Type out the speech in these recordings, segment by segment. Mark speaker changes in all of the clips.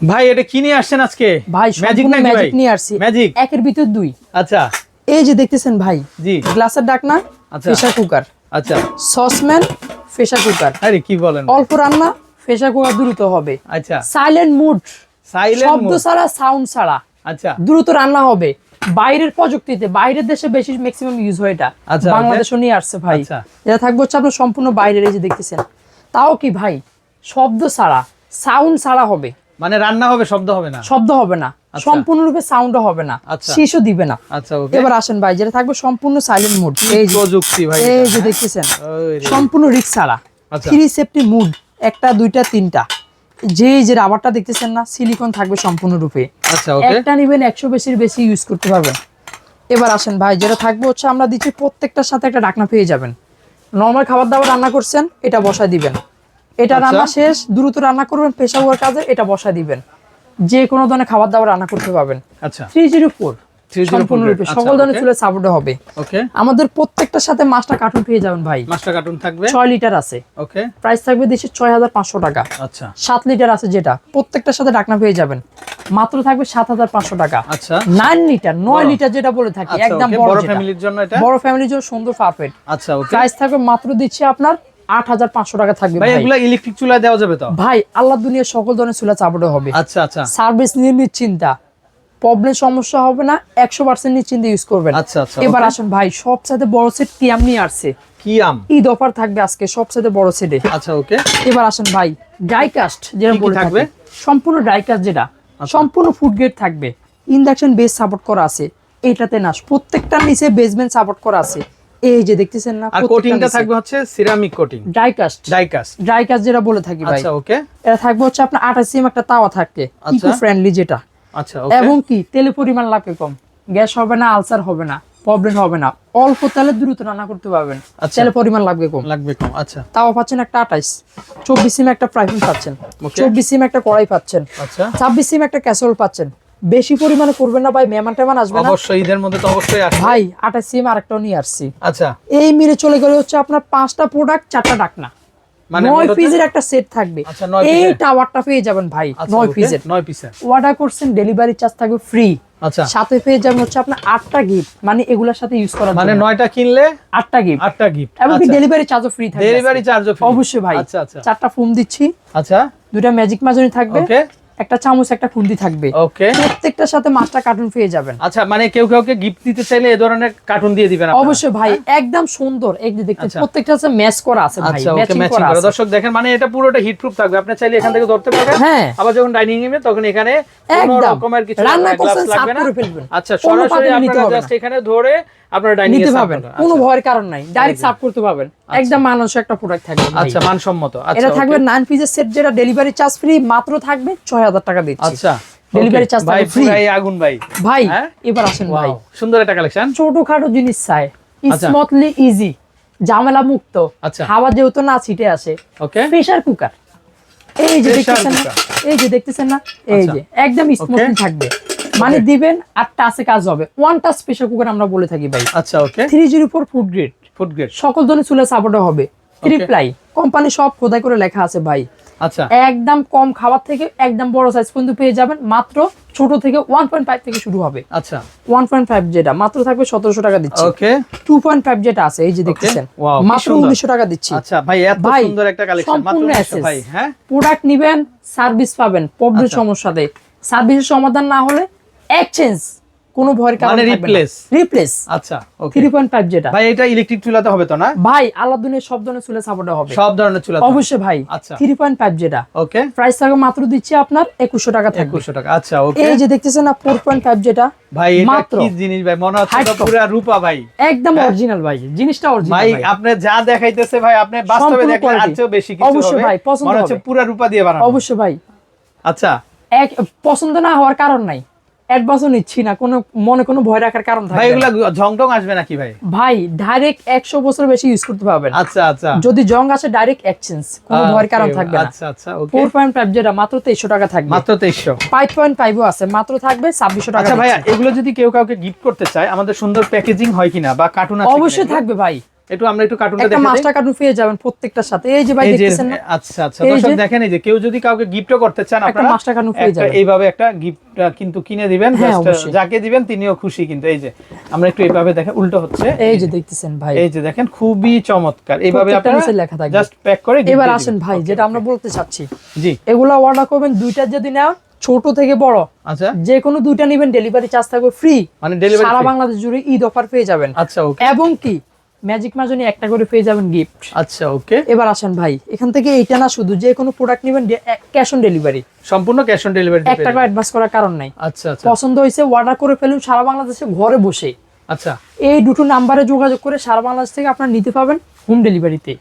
Speaker 1: ভাই এটা কি নিয়ে আসছেন আজকে?
Speaker 2: ভাই
Speaker 1: ম্যাজিক নাকি ভাই?
Speaker 2: ম্যাজিক নিয়ে আসছি।
Speaker 1: ম্যাজিক
Speaker 2: একের ভিতর দুই।
Speaker 1: আচ্ছা
Speaker 2: এই যে দেখতেছেন ভাই,
Speaker 1: জি
Speaker 2: গ্লাসের ঢাকনা,
Speaker 1: আচ্ছা
Speaker 2: প্রেসার কুকার,
Speaker 1: আচ্ছা
Speaker 2: সসম্যান, প্রেসার কুকার।
Speaker 1: আরে কি বলেন?
Speaker 2: অল্প রান্না, প্রেসার কুকার দ্রুত হবে।
Speaker 1: আচ্ছা
Speaker 2: সাইলেন্ট মুড,
Speaker 1: সাইলেন্ট
Speaker 2: শব্দ ছাড়া, সাউন্ড ছাড়া
Speaker 1: আচ্ছা
Speaker 2: দ্রুত রান্না হবে। বাইরের প্রযুক্তিতে, বাইরের দেশে বেশি ম্যাক্সিমাম ইউজ হয় এটা,
Speaker 1: আচ্ছা,
Speaker 2: বাংলাদেশও নিয়ে আসছে ভাই।
Speaker 1: আচ্ছা।
Speaker 2: এটা থাকবে হচ্ছে আপনার সম্পূর্ণ বাইরের, এই যে দেখতেছেন। তাও কি ভাই, শব্দ ছাড়া, সাউন্ড ছাড়া হবে।
Speaker 1: মানে রান্না হবে, শব্দ হবে না?
Speaker 2: শব্দ হবে না,
Speaker 1: আচ্ছা।
Speaker 2: সম্পূর্ণরূপে সাউন্ডও হবে না,
Speaker 1: আচ্ছা।
Speaker 2: শীষও দিবে না।
Speaker 1: আচ্ছা ওকে।
Speaker 2: এবার আসেন ভাই, যেটা থাকবে সম্পূর্ণ সাইলেন্ট মোড। এই যে
Speaker 1: প্রযুক্তি ভাই,
Speaker 2: এই যে দেখতেছেন,
Speaker 1: ওরে।
Speaker 2: সম্পূর্ণ রিস্ক ছাড়া,
Speaker 1: আচ্ছা।
Speaker 2: 3 সেফটি মুড, একটা দুইটা তিনটা। যে রাবারটা দেখতেছেন না, সিলিকন থাকবে সম্পূর্ণরূপে।
Speaker 1: আচ্ছা ওকে।
Speaker 2: একটা নিবেন 100 বেশি ইউজ করতে পারবেন। এবার আসেন ভাই, যেটা থাকবে হচ্ছে আমরা দিচ্ছি প্রত্যেকটার সাথে একটা ঢাকনা পেয়ে যাবেন। নরমাল খাবার দাবার রান্না করছেন, এটা বসায় দিবেন। এটা
Speaker 1: আচ্ছা।
Speaker 2: রান্না শেষ, দ্রুত রান্না করবেন, প্রেসার কুকার কাজে এটা বসায় দিবেন। যে কোনো ধরনের খাবার দাবার রান্না করতে পারবেন।
Speaker 1: আচ্ছা
Speaker 2: 304
Speaker 1: 304
Speaker 2: সম্পূর্ণরূপে
Speaker 1: আচ্ছা,
Speaker 2: সকল ধরনের
Speaker 1: okay।
Speaker 2: চুলে সাপোর্ট হবে।
Speaker 1: ওকে।
Speaker 2: আমাদের প্রত্যেকটার সাথে মাছটা কার্টুন পেয়ে যাবেন ভাই।
Speaker 1: মাস্টার কার্টুন থাকবে
Speaker 2: 6 লিটার আছে,
Speaker 1: ওকে।
Speaker 2: প্রাইস থাকবে দিচ্ছি 6500 টাকা।
Speaker 1: আচ্ছা
Speaker 2: 7 লিটার আছে যেটা, প্রত্যেকটার সাথে ঢাকনা পেয়ে যাবেন, মাত্র থাকবে 7500 টাকা।
Speaker 1: আচ্ছা
Speaker 2: 9 লিটার 9 লিটার যেটা বলে থাকি,
Speaker 1: আচ্ছা,
Speaker 2: একদম
Speaker 1: okay,
Speaker 2: বড়
Speaker 1: বড়
Speaker 2: যেটা।
Speaker 1: ফ্যামিলির জন্য এটা?
Speaker 2: বড় ফ্যামিলির জন্য সুন্দর পারফেক্ট।
Speaker 1: আচ্ছা ওকে।
Speaker 2: প্রাইস থাকবে মাত্র দিচ্ছি আপনার 8500 টাকা থাকবে
Speaker 1: ভাই
Speaker 2: ভাই।
Speaker 1: এগুলা ইলেকট্রিক চুলা দেওয়া যাবে তো?
Speaker 2: ভাই আল্লাহ দুনিয়ার সকল ধরনের চুলা চাপড়ে হবে।
Speaker 1: আচ্ছা আচ্ছা
Speaker 2: সার্ভিস নিয়ে নিশ্চিন্তা, প্রবলেম সমস্যা হবে না, 100% নিশ্চিন্তে ইউজ করবেন।
Speaker 1: আচ্ছা আচ্ছা
Speaker 2: এবার
Speaker 1: okay।
Speaker 2: আসেন ভাই, সবচেয়ে বড় সেট টিয়াম নিয়ে আসছে।
Speaker 1: কি আম?
Speaker 2: ঈদ অফার থাকবে আজকে সবচেয়ে বড় সেটে।
Speaker 1: আচ্ছা ওকে।
Speaker 2: এবার আসেন ভাই, ড্রাই কাস্ট যেটা
Speaker 1: কি কি
Speaker 2: বলে
Speaker 1: থাকবে?
Speaker 2: থাকবে, সম্পূর্ণ ড্রাই কাস্ট যেটা, সম্পূর্ণ ফুড গ্রেড থাকবে। ইন্ডাকশন বেস সাপোর্ট করা আছে, এটাতে না প্রত্যেকটার নিচে বেসমেন্ট সাপোর্ট করা আছে। এই যে দেখতেছেন না,
Speaker 1: আর কোটিংটা থাকবে হচ্ছে ceramic coating,
Speaker 2: dry cast.
Speaker 1: Die cast.
Speaker 2: Dry cast যেটা বলে থাকি ভাই।
Speaker 1: আচ্ছা ওকে।
Speaker 2: এটা থাকবে হচ্ছে আপনার 28 সিএম একটা তাওয়া থাকবে,
Speaker 1: আচ্ছা।
Speaker 2: ইকো ফ্রেন্ডলি যেটা।
Speaker 1: আচ্ছা ওকে।
Speaker 2: এবং কি তেলের পরিমাণ লাগবে কম, গ্যাস হবে না, আলসার হবে না, প্রবলেম হবে না, অল্প তেলে দ্রুত রান্না করতে পারবেন।
Speaker 1: আচ্ছা।
Speaker 2: তেলের পরিমাণ লাগবে কম।
Speaker 1: লাগবে কম আচ্ছা।
Speaker 2: তাওয়া পাচ্ছেন একটা 28, 24 সিএম একটা ফ্রাই প্যান পাচ্ছেন,
Speaker 1: Okay।
Speaker 2: 24 সিএম একটা কড়াই পাচ্ছেন,
Speaker 1: আচ্ছা
Speaker 2: 26 সিএম একটা ক্যাসেরোল পাচ্ছেন। বেশি পরিমাণে করবেন না ভাই, মেহমান টেমান আসবে না
Speaker 1: অবশ্যই, ঈদের মধ্যে তো অবশ্যই আসবে
Speaker 2: ভাই। 28 সিএম আরেকটাও নিয়ে আসছি।
Speaker 1: আচ্ছা
Speaker 2: এই মিলে চলে গেলে হচ্ছে আপনার 5টা প্রোডাক্ট 4টা ঢাকনা,
Speaker 1: মানে
Speaker 2: 9
Speaker 1: মোট হচ্ছে-
Speaker 2: পিসের একটা সেট থাকবে।
Speaker 1: আচ্ছা, 9
Speaker 2: এই
Speaker 1: পিসের।
Speaker 2: টাওয়ারটা পেয়ে যাবেন ভাই,
Speaker 1: আচ্ছা
Speaker 2: 9
Speaker 1: ওকে,
Speaker 2: পিসের।
Speaker 1: 9 পিসের।
Speaker 2: অর্ডার করছেন, ডেলিভারি চার্জ থাকবে ফ্রি।
Speaker 1: আচ্ছা
Speaker 2: সাথে পেয়ে যাবেন হচ্ছে আপনার 8টা গিফট, মানে এগুলোর সাথে ইউজ করার
Speaker 1: মানে
Speaker 2: জন্য
Speaker 1: 9টা কিনলে
Speaker 2: 8টা গিফট,
Speaker 1: 8টা গিফট।
Speaker 2: এবং কি ডেলিভারি চার্জও ফ্রি থাকবে।
Speaker 1: ডেলিভারি চার্জও ফ্রি?
Speaker 2: অবশ্যই ভাই।
Speaker 1: আচ্ছা আচ্ছা
Speaker 2: 4টা ফোম দিচ্ছি,
Speaker 1: আচ্ছা
Speaker 2: 2টা ম্যাজিক মাজনি থাকবে,
Speaker 1: ওকে
Speaker 2: একটা চামচ, একটা খুন্তি থাকবে।
Speaker 1: ওকে।
Speaker 2: প্রত্যেকটার সাথে 5টা কার্টুন পেয়ে যাবেন।
Speaker 1: আচ্ছা মানে কেউ কাউকে গিফট দিতে চাইলে এই ধরনের কার্টুন দিয়ে দিবেন আপনারা?
Speaker 2: অবশ্যই ভাই, একদম সুন্দর। এই যে দেখতে
Speaker 1: আচ্ছা।
Speaker 2: প্রত্যেকটা আছে ম্যাচ করা আছে ভাই,
Speaker 1: আচ্ছা ওকে,
Speaker 2: ম্যাচিং
Speaker 1: ম্যাচিং
Speaker 2: করা
Speaker 1: করা।
Speaker 2: আছে।
Speaker 1: দর্শক দেখেন, মানে এটা পুরোটা হিট প্রুফ থাকবে, আপনি চাইলে এখান থেকে ধরতে পারবেন।
Speaker 2: হ্যাঁ।
Speaker 1: আবার যখন ডাইনিং এ তখন এখানে কোনো
Speaker 2: একদম
Speaker 1: রকমের কিছু
Speaker 2: রান্না
Speaker 1: গ্লাভস
Speaker 2: করছেন,
Speaker 1: লাগবে না।
Speaker 2: সাফ করে ফেলবেন।
Speaker 1: আচ্ছা
Speaker 2: কোনো
Speaker 1: সরাসরি
Speaker 2: পাতিল নিতে
Speaker 1: আপনারা
Speaker 2: হবে
Speaker 1: জাস্ট
Speaker 2: না।
Speaker 1: এখানে ধরে আপনারা ডাইনিং এ
Speaker 2: নিতে
Speaker 1: সার্ভ
Speaker 2: পারবেন,
Speaker 1: করবেন।
Speaker 2: কোনো
Speaker 1: আচ্ছা।
Speaker 2: ভয়ের কারণ নাই, ডাইরেক্ট সার্ভ করতে পারবেন। একদম মানুষের একটা প্রোডাক্ট থাকবে ভাই।
Speaker 1: আচ্ছা মানসম্মত। আচ্ছা
Speaker 2: এটা থাকবে
Speaker 1: okay।
Speaker 2: 9 পিসের সেট, যেটা ডেলিভারি চার্জ ফ্রি, মাত্র থাকবে 6000 টাকা দিচ্ছি।
Speaker 1: আচ্ছা
Speaker 2: ডেলিভারি
Speaker 1: okay।
Speaker 2: চার্জ
Speaker 1: ভাই
Speaker 2: থাকবে ফ্রি
Speaker 1: পুরাই আগুন ভাই।
Speaker 2: ভাই।
Speaker 1: হ্যাঁ?
Speaker 2: এবার আসেন ভাই,
Speaker 1: Wow, সুন্দর একটা কালেকশন।
Speaker 2: ছোটখাটো জিনিস চাই,
Speaker 1: আচ্ছা।
Speaker 2: স্মুথলি ইজি, ঝামেলা মুক্ত।
Speaker 1: আচ্ছা।
Speaker 2: হাওয়া যেহেতু না ছিটে আসে।
Speaker 1: ওকে।
Speaker 2: প্রেসার কুকার, এই যে
Speaker 1: Pressure
Speaker 2: দেখতেছেন না,
Speaker 1: cooker।
Speaker 2: এই যে দেখতেছেন না, এই
Speaker 1: আচ্ছা।
Speaker 2: যে একদম স্মুথলি থাকবে, মানে দিবেন আর টাচে কাজ হবে। ওয়ান টাচ প্রেসার কুকার আমরা বলে থাকি ভাই।
Speaker 1: আচ্ছা ওকে।
Speaker 2: 304 ফুড গ্রেড,
Speaker 1: ফুড গ্রেড।
Speaker 2: সকল ধরনের চুলা সাপোর্ট হবে। 3 প্লাই কোম্পানি সব খোদাই করে লেখা আছে ভাই।
Speaker 1: আচ্ছা
Speaker 2: একদম কম খাবার থেকে একদম বড় সাইজ পর্যন্ত পেয়ে যাবেন, মাত্র ছোট থেকে 1.5 থেকে শুরু হবে।
Speaker 1: আচ্ছা
Speaker 2: 1.5 যেটা মাত্র থাকবে 1700 টাকা দিচ্ছি।
Speaker 1: ওকে।
Speaker 2: 2.5 যেটা আছে, এই যে দেখতেছেন,
Speaker 1: Wow, কি
Speaker 2: মাত্র
Speaker 1: সুন্দর।
Speaker 2: 1900 টাকা দিচ্ছি।
Speaker 1: আচ্ছা ভাই, এত
Speaker 2: ভাই,
Speaker 1: সুন্দর একটা কালেকশন, মাত্র
Speaker 2: সম্পূর্ণ
Speaker 1: 1900
Speaker 2: access।
Speaker 1: ভাই। হ্যাঁ
Speaker 2: প্রোডাক্ট নিবেন, সার্ভিস পাবেন, প্রবলেম
Speaker 1: আচ্ছা।
Speaker 2: সমস্যাতে সার্ভিসের সমাধান না হলে এক্সচেঞ্জ, কোনো ভয়ের কারণ
Speaker 1: মানে
Speaker 2: থাকবে না।
Speaker 1: replace?
Speaker 2: রিপ্লেস।
Speaker 1: আচ্ছা ওকে।
Speaker 2: 3.5 যেটা
Speaker 1: ভাই এটা ইলেকট্রিক চুলাতে হবে তো না?
Speaker 2: ভাই, আল্লাহ দুনিয়ার সব ধরনের চুলা সাপোর্ট হবে।
Speaker 1: সব ধরনের চুলা?
Speaker 2: অবশ্যই ভাই।
Speaker 1: আচ্ছা।
Speaker 2: 3.5 যেটা
Speaker 1: ওকে।
Speaker 2: প্রাইস থাকবে মাত্র দিচ্ছি আপনার 2100 টাকা থাকবে।
Speaker 1: 2100 টাকা। আচ্ছা ওকে।
Speaker 2: এই যে দেখতেছেন না 4.5 যেটা,
Speaker 1: ভাই এটা
Speaker 2: মাত্র
Speaker 1: কি জিনিস ভাই, মনে হচ্ছে
Speaker 2: Hard
Speaker 1: তো
Speaker 2: top।
Speaker 1: পুরা রূপা ভাই।
Speaker 2: একদম অরিজিনাল ভাই, জিনিসটা অরিজিনাল
Speaker 1: ভাই
Speaker 2: ভাই।
Speaker 1: আপনি যা দেখাইতেছে ভাই, আপনি বাস্তবে
Speaker 2: সম্পূর্ণ
Speaker 1: দেখলে আর
Speaker 2: quality।
Speaker 1: চেয়ে বেশি কিছু হবে।
Speaker 2: অবশ্যই ভাই, পছন্দ
Speaker 1: মনে হচ্ছে
Speaker 2: হবে।
Speaker 1: পুরা রূপা দিয়ে বানানো।
Speaker 2: অবশ্যই ভাই,
Speaker 1: আচ্ছা
Speaker 2: এক পছন্দ না হওয়ার কারণ নাই, অ্যাডভান্সও নিচ্ছি না, কোনো মনে কোনো ভয় রাখার কারণ
Speaker 1: ভাই,
Speaker 2: থাকবে না।
Speaker 1: এগুলা ঝং টং আসবে নাকি ভাই?
Speaker 2: ভাই ডাইরেক্ট 100 বছর বেশি ইউজ করতে পারবেন।
Speaker 1: আচ্ছা আচ্ছা।
Speaker 2: যদি জং আসে ডাইরেক্ট এক্সচেঞ্জ, কোনো ভয়ের কারণ থাকবে না।
Speaker 1: আচ্ছা আচ্ছা ওকে।
Speaker 2: 4.5 যেটা মাত্র 2300 টাকা থাকবে।
Speaker 1: মাত্র 2300।
Speaker 2: 5.5 আছে, মাত্র থাকবে 2600 টাকা।
Speaker 1: আচ্ছা ভাইয়া, এগুলো যদি কেউ কাউকে গিফট করতে চায়, আমাদের সুন্দর প্যাকেজিং হয় কিনা বা কার্টুন আছে কিনা?
Speaker 2: অবশ্যই থাকবে ভাই,
Speaker 1: একটু আমরা একটু কার্টুনটা
Speaker 2: একটা
Speaker 1: দেখাই
Speaker 2: মাস্টার কার্টুন পেয়ে যাবেন প্রত্যেকটার সাথে। এই যে ভাই
Speaker 1: এই যে
Speaker 2: দেখতেছেন না,
Speaker 1: আচ্ছা আচ্ছা দর্শক দেখেন এই যে কেউ যদি কাউকে গিফটও করতে চান
Speaker 2: একটা
Speaker 1: আপনারা
Speaker 2: মাস্টার কার্টুন পেয়ে
Speaker 1: একটা
Speaker 2: যাবেন।
Speaker 1: এইভাবে একটা গিফট কিন্তু কিনে দিবেন,
Speaker 2: হ্যাঁ,
Speaker 1: জাস্ট
Speaker 2: অবশ্যই।
Speaker 1: যাকে দিবেন তিনিও খুশি। কিন্তু এই যে আমরা একটু এইভাবে দেখেন উল্টো হচ্ছে,
Speaker 2: এই যে দেখতেছেন ভাই,
Speaker 1: এই যে দেখেন খুবই চমৎকার। এইভাবে
Speaker 2: প্রত্যেকটা
Speaker 1: আপনারা
Speaker 2: নিচে লেখা থাকবে।
Speaker 1: জাস্ট প্যাক করে gift
Speaker 2: এবার
Speaker 1: দিয়ে
Speaker 2: আসেন
Speaker 1: দিবেন।
Speaker 2: ভাই
Speaker 1: Okay,
Speaker 2: যেটা
Speaker 1: okay.
Speaker 2: আমরা বলতে চাচ্ছি,
Speaker 1: জি
Speaker 2: এগুলা অর্ডার করবেন দুইটা যদি নেন, ছোট থেকে বড়
Speaker 1: আচ্ছা
Speaker 2: যে কোনো দুইটা নেবেন, ডেলিভারি চার্জ থাকবে ফ্রি।
Speaker 1: মানে ডেলিভারি
Speaker 2: সারা বাংলাদেশ জুড়ে ঈদ অফার পেয়ে যাবেন।
Speaker 1: আচ্ছা ওকে
Speaker 2: এবং কি ম্যাজিক মাজনি একটা করে পেয়ে যাবেন গিফট।
Speaker 1: আচ্ছা ওকে
Speaker 2: এবার আসেন ভাই, এখান থেকে এইটা না, শুধু যে কোনো প্রোডাক্ট নেবেন ক্যাশ অন ডেলিভারি,
Speaker 1: সম্পূর্ণ ক্যাশ অন ডেলিভারি
Speaker 2: 1 টাকা অ্যাডভান্স করার কারণ নাই।
Speaker 1: আচ্ছা আচ্ছা
Speaker 2: পছন্দ হয়েছে অর্ডার করে ফেলুন সারা বাংলাদেশে ঘরে বসে।
Speaker 1: আচ্ছা
Speaker 2: এই দুটো নাম্বারে যোগাযোগ করে সারা বাংলাদেশ থেকে আপনারা নিতে পাবেন হোম ডেলিভারিতে।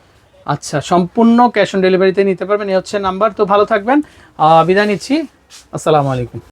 Speaker 1: আচ্ছা সম্পূর্ণ ক্যাশ অন ডেলিভারিতে নিতে পারবেন। এই হচ্ছে নাম্বার। তো ভালো থাকবেন, বিদায় নিচ্ছি, আসসালামু আলাইকুম।